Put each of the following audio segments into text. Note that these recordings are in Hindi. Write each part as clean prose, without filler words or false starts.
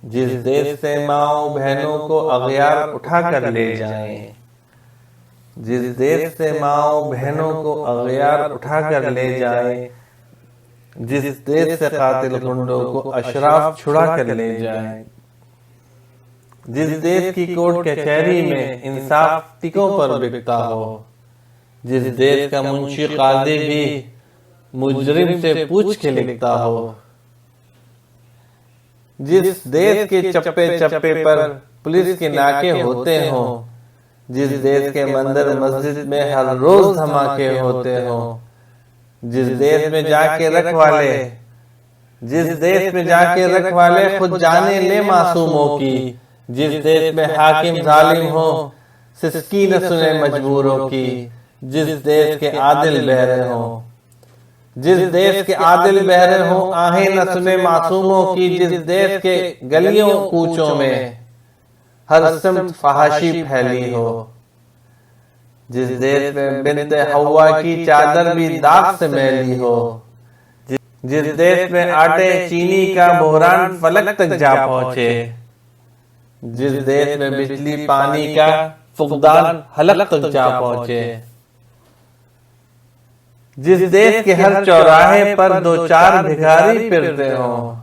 जिस देश से माओ बहनों को अगयार उठा कर ले जाएं, जिस देश से माओ बहनों को अगयार उठा कर ले जाएं, जिस देश से कातिल गुंडों को अशराफ छुड़ा कर ले जाएं, जिस देश की कोर्ट कचहरी में इंसाफ टिकों पर बिकता हो, जिस देश का मुंशी काजी भी मुजरिम से पूछ के लिखता हो, जिस देश के चप्पे चप्पे पर पुलिस के नाके होते हों, जिस देश के मंदिर मस्जिद में हर रोज धमाके होते हों, जिस देश में जाके रखवाले, जिस देश में जाके रखवाले खुद जाने ले मासूमों की, जिस देश में हाकिम जालिम हो सिसकी न सुने मजबूरों की, जिस देश के आदिल बहरे हो, जिस देश के आदिल बहरे हो आहें न सुने मासूमों की, जिस देश के गलियों कूचों में हर सिमत फहाशी फैली हो, जिस देश में बिन्ते हवा की चादर भी दाग से मैली हो, जिस देश में आटे चीनी का बहरान फलक तक जा पहुंचे, जिस देश में बिजली पानी का फुकदान हलक तक जा पहुंचे, जिस देश के हर चौराहे पर दो चार भिखारी फिरते हों,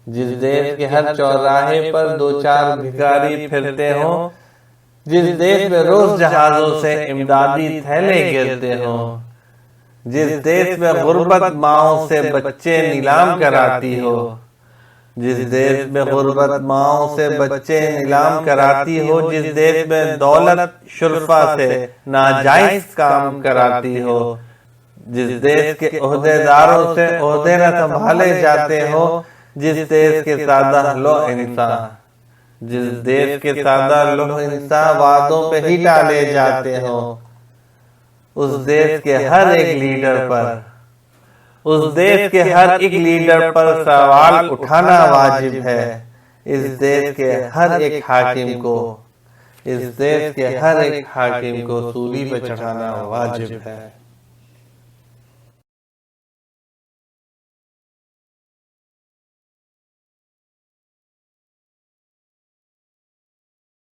जिस देश के हर चौराहे पर दो चार भिखारी फिरते हों, जिस देश में रोज जहाजों से इमदादी थैले गिरते हों, जिस देश में गुर्बत माओं से बच्चे नीलाम कराती हो, जिस देश में गुर्बत माओं से बच्चे नीलाम कराती हो, जिस देश में दौलत शुरफा से नाजायज काम कराती हो, जिस देश के ओहदेदारों से ओहदे न संभाले जाते हो, जिस देश के सादा लो इंसान, जिस देश के सादा लो इंसान वादों पे ही टाले जाते हो, उस देश के हर एक लीडर पर, उस देश के हर एक लीडर पर सवाल उठाना वाजिब है। इस देश के हर एक हाकिम को, इस देश के हर एक हाकिम को सूली पर चढ़ाना वाजिब है।